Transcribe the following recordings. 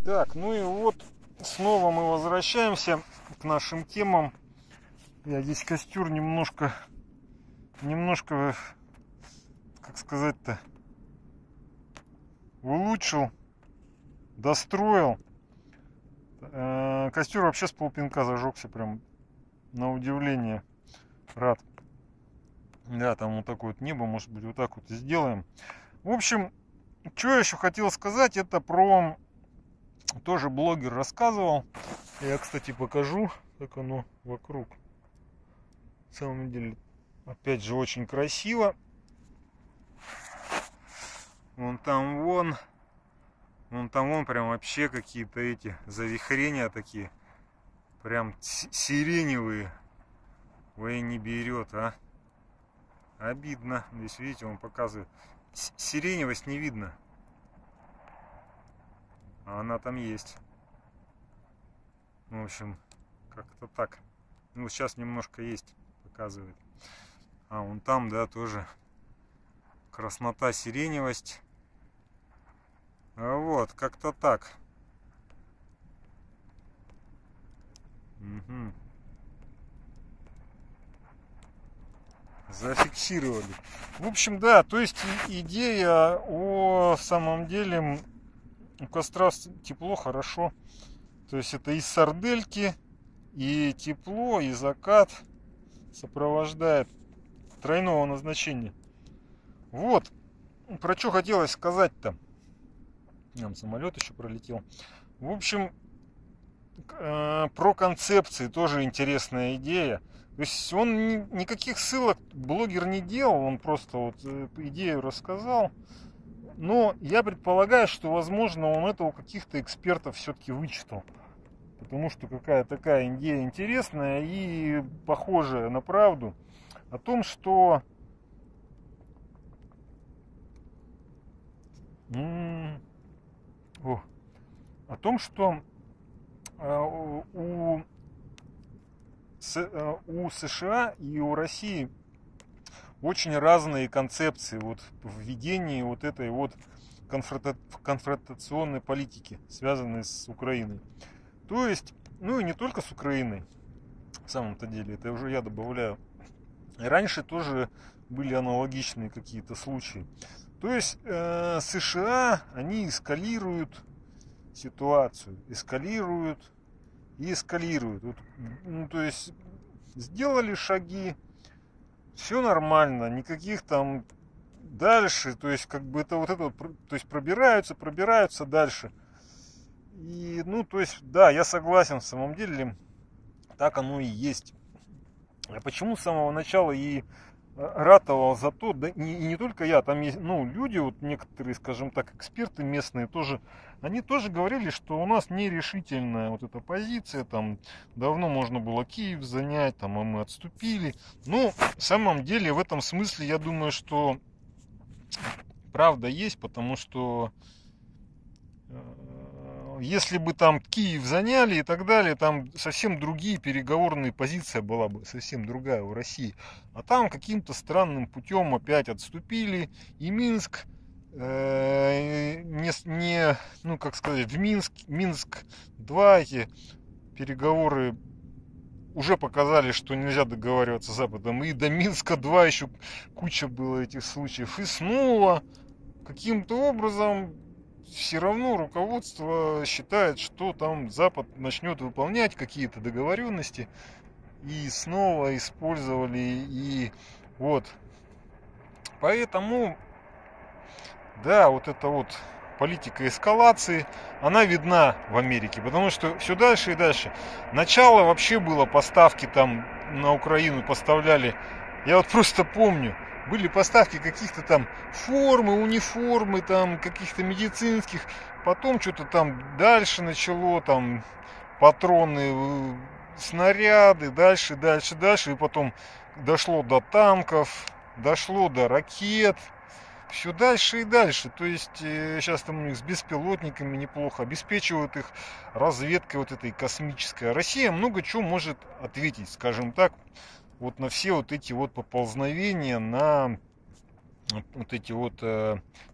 Так, ну и вот снова мы возвращаемся к нашим темам. Я здесь костер немножко, как сказать-то, улучшил, достроил. Костер вообще с полпинка зажегся, прям на удивление рад. Да, там вот такое вот небо, может быть, вот так вот и сделаем. В общем, что я еще хотел сказать, это про... Тоже блогер рассказывал. Я, кстати, покажу, как оно вокруг. На самом деле, опять же, очень красиво. Вон там прям вообще какие-то эти завихрения такие. Прям сиреневые. Ой, не берет, а. Обидно. Здесь, видите, он показывает. Сиреневость не видно. А она там есть. В общем, как-то так. Ну, сейчас немножко есть, показывает. А, вон там, да, тоже краснота, сиреневость. Вот, как-то так. Угу. Зафиксировали. В общем, да, то есть идея о самом деле у костра тепло, хорошо. То есть это и сардельки, и тепло, и закат сопровождает, тройного назначения. Вот, про что хотелось сказать-то. Там самолет еще пролетел. В общем, про концепции тоже интересная идея. То есть он никаких ссылок блогер не делал, он просто вот идею рассказал. Но я предполагаю, что, возможно, он это у каких-то экспертов все-таки вычитал. Потому что какая-то такая идея интересная и похожая на правду. О том, что... О том, что у США и у России очень разные концепции вот в ведении вот этой вот конфронтационной политики, связанной с Украиной. То есть, ну и не только с Украиной, в самом-то деле, это уже я добавляю. Раньше тоже были аналогичные какие-то случаи. То есть США, они эскалируют ситуацию, эскалируют и эскалируют. Вот, ну, то есть сделали шаги, все нормально, никаких там дальше, то есть как бы это вот то есть пробираются дальше. И, ну, то есть, да, я согласен, в самом деле, так оно и есть. А почему с самого начала и ратовал за то, да, не только я, там есть, ну, люди, вот некоторые, скажем так, эксперты местные тоже, они тоже говорили, что у нас нерешительная вот эта позиция, там, давно можно было Киев занять, там, а мы отступили. Ну, в самом деле, в этом смысле, я думаю, что правда есть, потому что если бы там Киев заняли и так далее, там совсем другие переговорные позиции была бы, совсем другая у России. А там каким-то странным путем опять отступили, и Минск, ну как сказать, в Минск-2 эти переговоры уже показали, что нельзя договариваться с Западом. И до Минска-2 еще куча было этих случаев. И снова каким-то образом все равно руководство считает, что там Запад начнет выполнять какие-то договоренности, и снова использовали, и вот. Поэтому, да, вот эта вот политика эскалации, она видна в Америке, потому что все дальше и дальше. Начало вообще было поставки там на Украину, поставляли, я вот просто помню, были поставки каких-то там формы, униформы, там каких-то медицинских. Потом что-то там дальше начало, там патроны, снаряды, дальше. И потом дошло до танков, дошло до ракет. Все дальше и дальше. То есть сейчас там у них с беспилотниками неплохо обеспечивают их разведкой вот этой космической. Россия много чего может ответить, скажем так, вот на все вот эти вот поползновения, на вот эти вот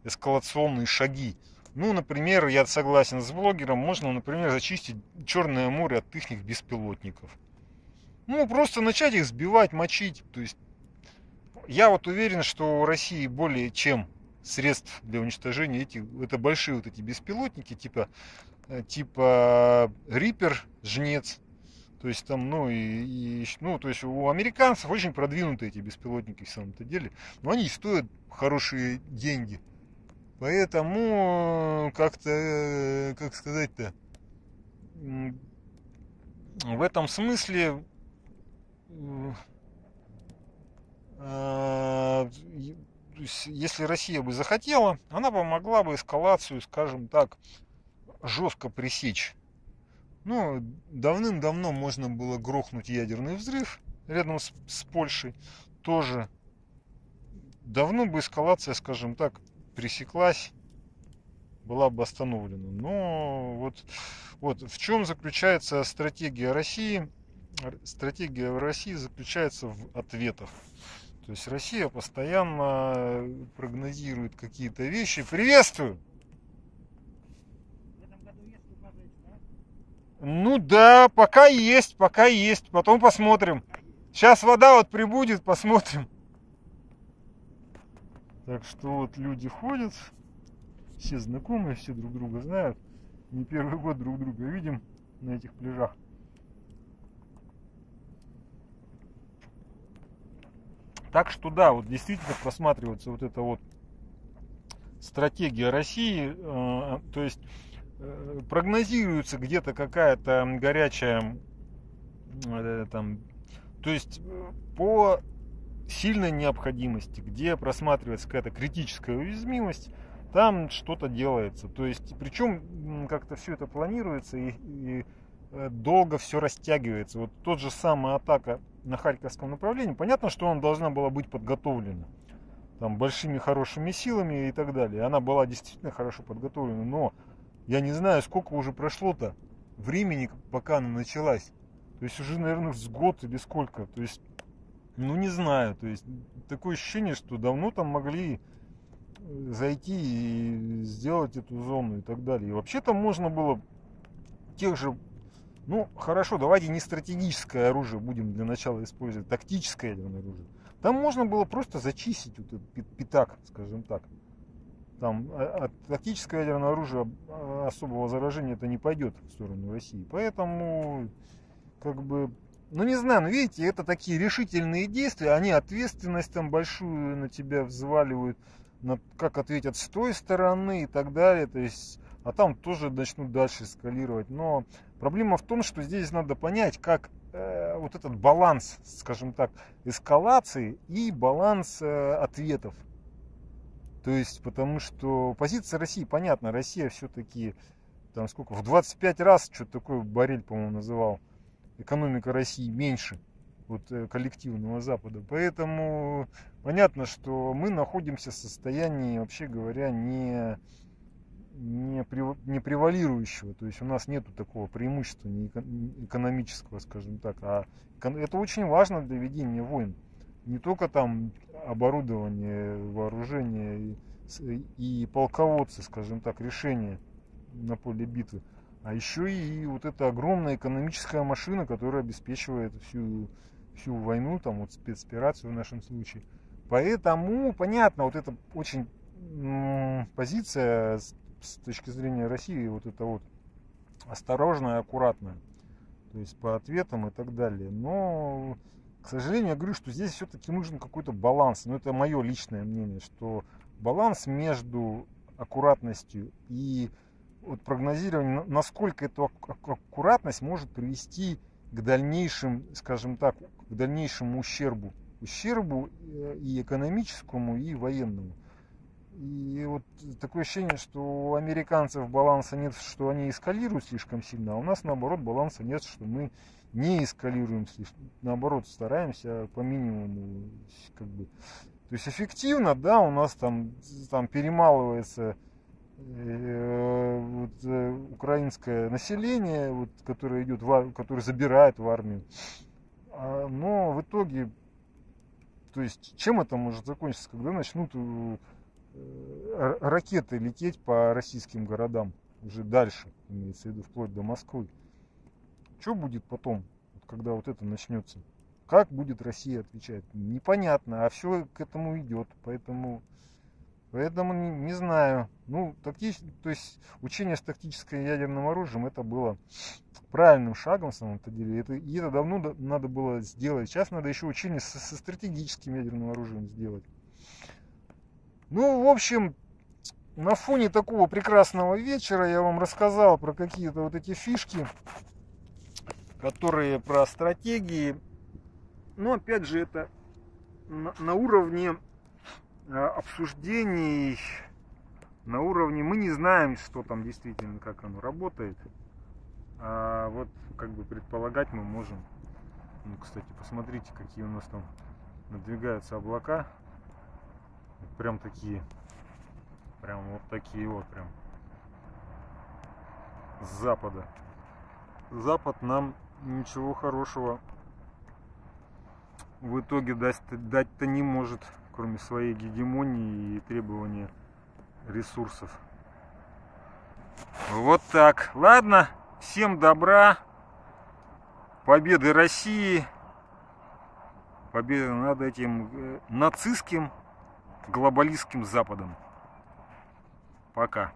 эскалационные шаги Ну, например, я согласен с блогером, можно, например, зачистить Черное море от их беспилотников. Ну, просто начать их сбивать, мочить. То есть, я вот уверен, что у России более чем средств для уничтожения этих, это большие вот эти беспилотники, типа Риппер, Жнец. То есть там, ну, то есть у американцев очень продвинутые эти беспилотники в самом-то деле, но они стоят хорошие деньги. Поэтому как-то, как сказать-то, в этом смысле, если Россия бы захотела, она бы могла бы эскалацию, скажем так, жестко пресечь. Ну, давным-давно можно было грохнуть ядерный взрыв рядом с Польшей. Тоже давно бы эскалация, скажем так, пресеклась, была бы остановлена. Но вот в чем заключается стратегия России? Стратегия России заключается в ответах. То есть Россия постоянно прогнозирует какие-то вещи. Приветствую! Ну да, пока есть, потом посмотрим. Сейчас вода вот прибудет, посмотрим. Так что вот люди ходят, все знакомые, все друг друга знают. Не первый год друг друга видим на этих пляжах. Так что да, вот действительно просматривается вот эта вот стратегия России, то есть прогнозируется где-то какая-то горячая, там, то есть по сильной необходимости, где просматривается какая-то критическая уязвимость, там что-то делается. То есть, причем как-то все это планируется и долго все растягивается. Вот тот же самый атака на Харьковском направлении, понятно, что она должна была быть подготовлена там большими хорошими силами и так далее. Она была действительно хорошо подготовлена, но я не знаю, сколько уже прошло-то времени, пока она началась. То есть уже, наверное, с год или сколько. То есть, ну не знаю. То есть такое ощущение, что давно там могли зайти и сделать эту зону и так далее. И вообще там можно было тех же, ну хорошо, давайте не стратегическое оружие будем для начала использовать, тактическое ядерное оружие. Там можно было просто зачистить вот этот пятак, скажем так. Там от тактического ядерного оружия особого заражения это не пойдет в сторону России. Поэтому, как бы, ну не знаю, но видите, это такие решительные действия, они ответственность там большую на тебя взваливают, как ответят с той стороны и так далее. То есть, а там тоже начнут дальше эскалировать. Но проблема в том, что здесь надо понять, как вот этот баланс, скажем так, эскалации и баланс ответов. То есть, потому что позиция России, понятно, Россия все-таки, там сколько, в 25 раз, что-то такое Боррель, по-моему, называл, экономика России меньше вот коллективного Запада. Поэтому понятно, что мы находимся в состоянии, вообще говоря, не превалирующего. То есть у нас нету такого преимущества не экономического, скажем так. А это очень важно для ведения войн. Не только там оборудование, вооружение и полководцы, скажем так, решения на поле битвы, а еще и вот эта огромная экономическая машина, которая обеспечивает всю войну, там вот спецоперацию в нашем случае. Поэтому, понятно, вот это очень позиция с точки зрения России, вот это вот осторожная, аккуратная, то есть по ответам и так далее. Но, к сожалению, я говорю, что здесь все-таки нужен какой-то баланс. Но это мое личное мнение, что баланс между аккуратностью и вот прогнозированием, насколько эта аккуратность может привести к дальнейшим, скажем так, к дальнейшему ущербу и экономическому, и военному. И вот такое ощущение, что у американцев баланса нет, что они эскалируют слишком сильно, а у нас наоборот баланса нет, что мы не эскалируем слишком, наоборот стараемся по минимуму, как бы. То есть эффективно, да, у нас там перемалывается украинское население, вот, которое идет, которое забирает в армию, но в итоге, то есть чем это может закончиться, когда начнут ракеты лететь по российским городам. Уже дальше, имеется в виду, вплоть до Москвы. Что будет потом, когда вот это начнется? Как будет Россия отвечать? Непонятно, а все к этому идет. Поэтому не знаю. Ну, то есть учение с тактическим ядерным оружием, это было правильным шагом, в самом-то деле. И это давно надо было сделать. Сейчас надо еще учение со стратегическим ядерным оружием сделать. Ну, в общем, на фоне такого прекрасного вечера я вам рассказал про какие-то вот эти фишки, которые про стратегии. Но опять же, это на уровне обсуждений, на уровне мы не знаем, что там действительно, как оно работает. А вот как бы предполагать мы можем. Ну, кстати, посмотрите, какие у нас там надвигаются облака. Прям такие. Прям вот такие вот прям. С запада. Запад нам ничего хорошего в итоге дать-то не может, кроме своей гегемонии и требования ресурсов. Вот так. Ладно, всем добра, победы России, победы над этим нацистским глобалистским Западом. Пока.